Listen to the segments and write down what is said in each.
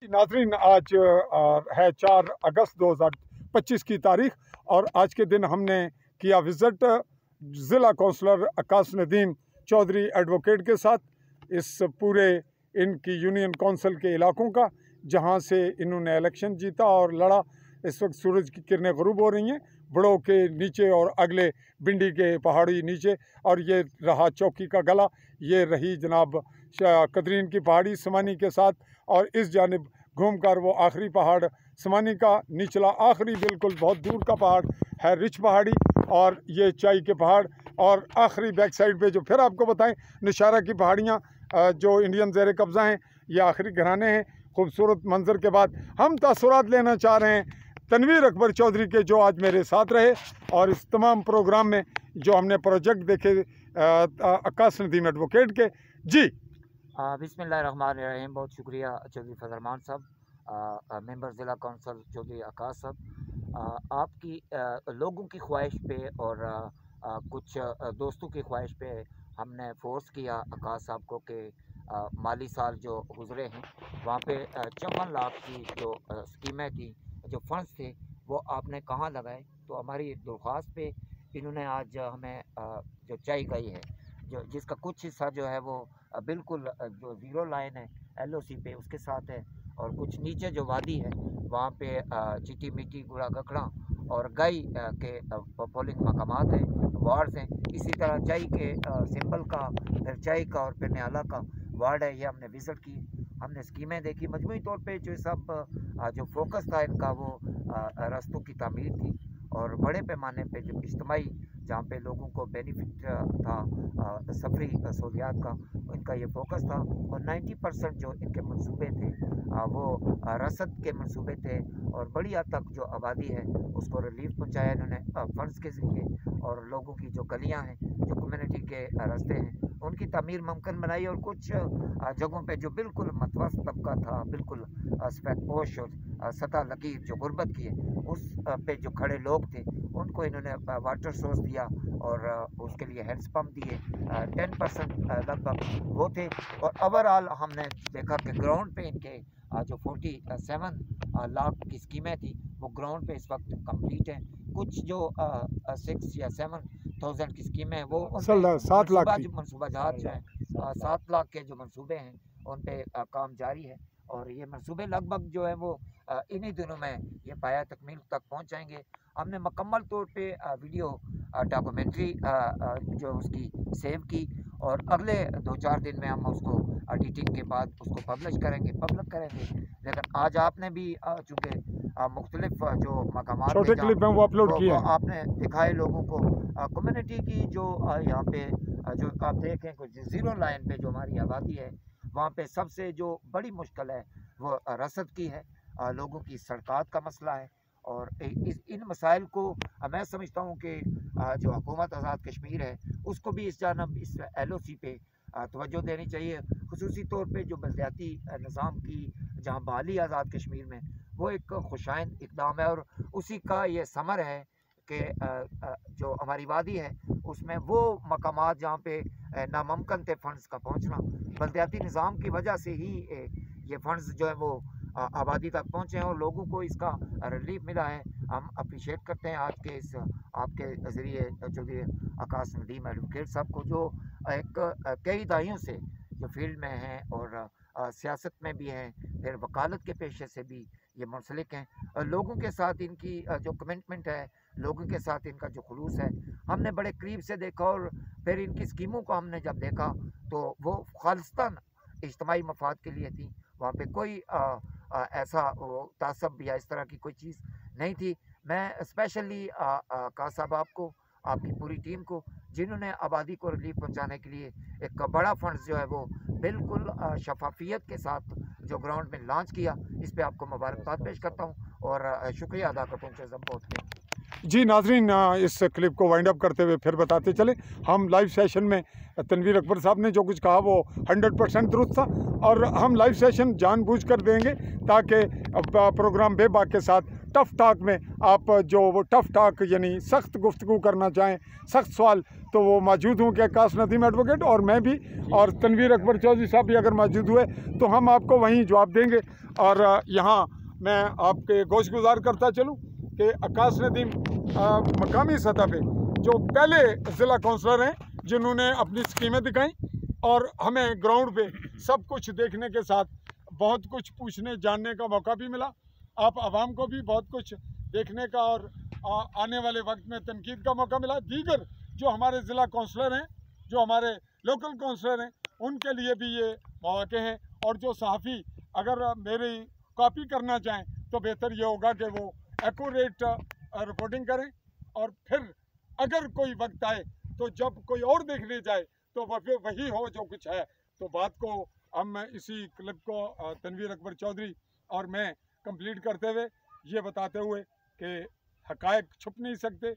नाज़रीन, आज है 4 अगस्त 2025 की तारीख और आज के दिन हमने किया विज़िट ज़िला कौंसलर अक्कास नदीम चौधरी एडवोकेट के साथ इस पूरे इनकी यूनियन काउंसिल के इलाकों का, जहां से इन्होंने इलेक्शन जीता और लड़ा। इस वक्त सूरज की किरणें ग़ुरूब हो रही हैं बड़ों के नीचे और अगले बिंडी के पहाड़ी नीचे, और ये रहा चौकी का गला, ये रही जनाब कदरीन की पहाड़ी समानी के साथ, और इस जानिब घूमकर वो आखिरी पहाड़ समानी का निचला आखिरी बिल्कुल बहुत दूर का पहाड़ है रिच पहाड़ी, और ये चाई के पहाड़, और आखिरी बैक साइड पे जो फिर आपको बताएं नौशहरा की पहाड़ियाँ जो इंडियन ज़ेर कब्ज़ा हैं, ये आखिरी घराने हैं। खूबसूरत मंजर के बाद हम तासुरात लेना चाह रहे हैं तनवीर अकबर चौधरी के, जो आज मेरे साथ रहे और इस तमाम प्रोग्राम में जो हमने प्रोजेक्ट देखे अक्कास नदीम एडवोकेट के। जी बिस्मिल्लाहिर्रहमानिर्रहीम। बहुत शुक्रिया चौधरी फजलरमान साहब, मेंबर ज़िला कौंसल चौधरी अक्कास साहब। आपकी लोगों की ख्वाहिश पे और कुछ दोस्तों की ख्वाहिश पे हमने फोर्स किया अक्कास साहब को कि माली साल जो गुज़रे हैं वहाँ पे 54 लाख की जो स्कीमें थी, जो फंड्स थे, वो आपने कहाँ लगाए। तो हमारी दरख्वास्त पे इन्होंने आज हमें जो चाय गई है, जो जिसका कुछ हिस्सा जो है वो बिल्कुल जो ज़ीरो लाइन है LOC पे उसके साथ है, और कुछ नीचे जो वादी है वहाँ पे चिटी मिट्टी गुड़ा गकड़ा और गाई के पोलिंग मकामात हैं, वार्ड्स हैं। इसी तरह चाय के सिंबल का, फिर चाय का और फिर न्याला का वार्ड है, ये हमने विज़िट की, हमने स्कीमें देखी। मजमूई तौर पे जो सब जो फोकस था इनका वो रास्तों की तामीर थी, और बड़े पैमाने पे जो इज्तिमाई जहाँ पे लोगों को बेनिफिट था सफरी सहूलियात का, इनका ये फोकस था। और 90% जो इनके मंसूबे थे वो रसद के मंसूबे थे, और बड़ी हद तक जो आबादी है उसको रिलीफ पहुँचाया इन्होंने फंड्स के ज़रिए, और लोगों की जो गलियाँ हैं, जो कम्युनिटी के रास्ते हैं, उनकी तामीर मुमकिन बनाई। और कुछ जगहों पे जो बिल्कुल मतवस्त तबका था, बिल्कुल सफ़ेदपोश और सतह लकीर जो गुर्बत की है, उस पे जो खड़े लोग थे उनको इन्होंने वाटर सोर्स दिया, और उसके लिए हैंड्स पंप दिए। 10% लगभग वो थे। और ओवरऑल हमने देखा कि ग्राउंड पे इनके जो 47 लाख की स्कीमें थी वो ग्राउंड पे इस वक्त कंप्लीट हैं। कुछ जो 6 या 7,000 की स्कीमें हैं वो 7 लाख की मनसूबा जहाज जो हैं, 7 लाख के जो मनसूबे हैं उन पे काम जारी है, और ये मनसूबे लगभग जो है वो इन्हीं दिनों में ये पाया तकमील तक पहुंच जाएंगे। हमने मुकम्मल तौर पे वीडियो डॉक्यूमेंट्री जो उसकी सेव की, और अगले 2-4 दिन में हम उसको एडिटिंग के बाद उसको पब्लिक करेंगे। लेकिन आज आपने भी चूँकि मुख्तलिफ जो मकामात छोटे क्लिप हैं वो अपलोड किए हैं, आपने दिखाए लोगों को कम्युनिटी की जो यहाँ पे जो आप देखें कुछ ज़ीरो लाइन पे जो हमारी आबादी है, वहाँ पे सबसे जो बड़ी मुश्किल है वो रसद की है, लोगों की सड़कात का मसला है। और इन मसाइल को मैं समझता हूँ कि जो हुकूमत आज़ाद कश्मीर है उसको भी इस जानब इस LOC पे तवज्जो देनी चाहिए। खुसूसी तौर पे जो बलदियाती निज़ाम की जहाँ बहाली आज़ाद कश्मीर में, वो एक खुशाइन इकदाम है, और उसी का ये समर है कि जो हमारी वादी है उसमें वो मकामात जहाँ पे नामुमकिन थे फ़ंड्स का पहुँचना, बलदियाती निज़ाम की वजह से ही ये फ़ंड्स जो है वो आबादी तक पहुँचे हैं, और लोगों को इसका रिलीफ मिला है। हम अप्रिशिएट करते हैं आज के इस आपके ज़रिए चौधरी अक्कास नदीम एडवोकेट साहब को, जो एक कई दहाइयों से जो फील्ड में हैं और सियासत में भी हैं, फिर वकालत के पेशे से भी ये मुंसलिक हैं। और लोगों के साथ इनकी जो कमिटमेंट है, लोगों के साथ इनका जो खुलूस है, हमने बड़े करीब से देखा। और फिर इनकी स्कीमों को हमने जब देखा तो वो खालिस्तान इज्तिमाई मफाद के लिए थी, वहाँ पे कोई ऐसा तासब या इस तरह की कोई चीज़ नहीं थी। मैं स्पेशली अक्कास साहब आपको, आपकी पूरी टीम को, जिन्होंने आबादी को रिलीफ पहुंचाने के लिए एक बड़ा फंड जो है वो बिल्कुल शफाफियत के साथ जो ग्राउंड में लॉन्च किया, इस पे आपको मुबारकबाद पेश करता हूँ और शुक्रिया अदा करता हूँ बहुत बहुत। जी नाजरीन, इस क्लिप को वाइंड अप करते हुए फिर बताते चले, हम लाइव सेशन में तनवीर अकबर साहब ने जो कुछ कहा वो 100% दुरुस्त था, और हम लाइव सेशन जानबूझकर देंगे ताकि प्रोग्राम बेबाक के साथ टफ टॉक में आप जो वो टफ टॉक यानी सख्त गुफ्तगू करना चाहें, सख्त सवाल, तो वो मौजूद होंगे आकाश नदीम एडवोकेट और मैं भी, और तनवीर अकबर चौधरी साहब भी अगर मौजूद हुए तो हम आपको वहीं जवाब देंगे। और यहाँ मैं आपके गोशगुजार करता चलूँ कि आकाश नदीम मकामी सतह पे जो पहले ज़िला कौंसलर हैं जिन्होंने अपनी स्कीमें दिखाई और हमें ग्राउंड पे सब कुछ देखने के साथ बहुत कुछ पूछने जानने का मौका भी मिला। आप आवाम को भी बहुत कुछ देखने का और आने वाले वक्त में तनकीद का मौका मिला। दीगर जो हमारे ज़िला कौंसलर हैं, जो हमारे लोकल कौंसलर हैं, उनके लिए भी ये मौके हैं। और जो सहाफ़ी अगर मेरी कॉपी करना चाहें तो बेहतर ये होगा कि वो एक्यूरेट रिपोर्टिंग करें, और फिर अगर कोई वक्त आए तो जब कोई और देखने जाए तो वही हो जो कुछ है। तो बात को हम इसी क्लिप को तनवीर अकबर चौधरी और मैं कंप्लीट करते हुए ये बताते हुए कि हकायक छुप नहीं सकते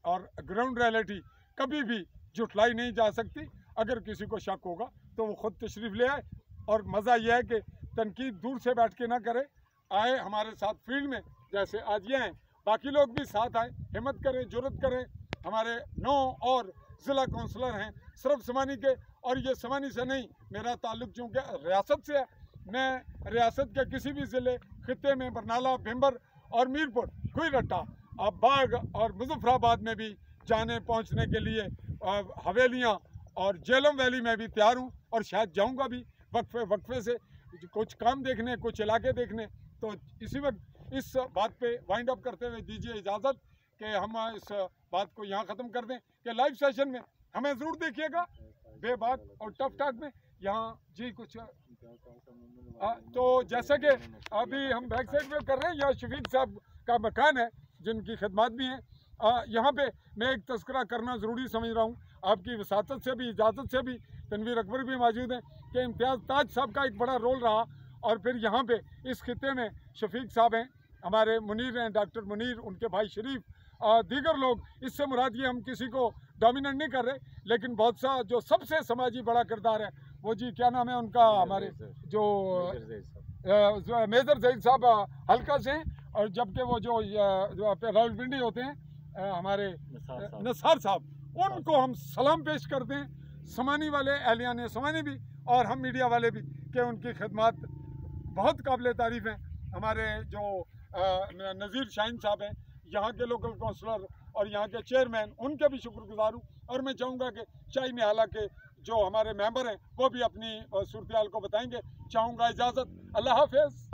और ग्राउंड रियलिटी कभी भी जुटलाई नहीं जा सकती। अगर किसी को शक होगा तो वो ख़ुद तशरीफ़ ले आए, और मज़ा यह है कि तनकीद दूर से बैठ के ना करे, आए हमारे साथ फील्ड में, जैसे आज ये हैं, बाकी लोग भी साथ आए, हिम्मत करें, जुर्रत करें। हमारे 9 और ज़िला कौंसलर हैं सिर्फ समानी के, और ये समानी से नहीं, मेरा ताल्लुक़ चूँकि रियासत से है, मैं रियासत के किसी भी ज़िले खित्ते में बरनाला, भिम्बर और मीरपुर, कोई रट्टा, बाग और मुजफ्फराबाद में भी जाने पहुँचने के लिए हवेलियाँ और जेलम वैली में भी तैयार हूँ, और शायद जाऊँगा भी वक्फे से कुछ काम देखने, कुछ इलाके देखने। तो इसी वक्त इस बात पे वाइंड अप करते हुए दीजिए इजाज़त कि हम इस बात को यहाँ ख़त्म कर दें कि लाइव सेशन में हमें ज़रूर देखिएगा बेबाक और टफ टॉक में। यहाँ जी कुछ तो जैसे कि अभी हम बैक साइड में कर रहे हैं, यहाँ शफीक साहब का मकान है जिनकी खिदमत भी हैं। यहाँ पे मैं एक तस्करा करना ज़रूरी समझ रहा हूँ, आपकी वसातत से भी, इजाज़त से भी, तनवीर अकबर भी मौजूद हैं, कि इम्तियाज़ ताज साहब का एक बड़ा रोल रहा। और फिर यहाँ पे इस खित्ते में शफीक साहब हैं, हमारे मुनीर हैं, डॉक्टर मुनीर, उनके भाई शरीफ, दीगर लोग। इससे मुराद ये हम किसी को डोमिनेट नहीं कर रहे, लेकिन बहुत सा जो सबसे समाजी बड़ा किरदार है वो जी क्या नाम है उनका, हमारे जो मेजर जईद साहब हल्का से हैं, और जबकि वो जो रावलपिंडी होते हैं हमारे नसार साहब, उनको हम सलाम पेश करते हैं, समानी वाले एहलियान समानी भी और हम मीडिया वाले भी, कि उनकी खिदमत बहुत काबिल तारीफ़ हैं। हमारे जो नज़ीर शाहीन साहब हैं, यहाँ के लोकल काउंसलर और यहाँ के चेयरमैन, उनके भी शुक्रगुजार हूँ। और मैं चाहूँगा कि शाही निहाला के जो हमारे मेंबर हैं वो भी अपनी सूरत हाल को बताएंगे। चाहूँगा इजाज़त, अल्लाह हाफ़िज़।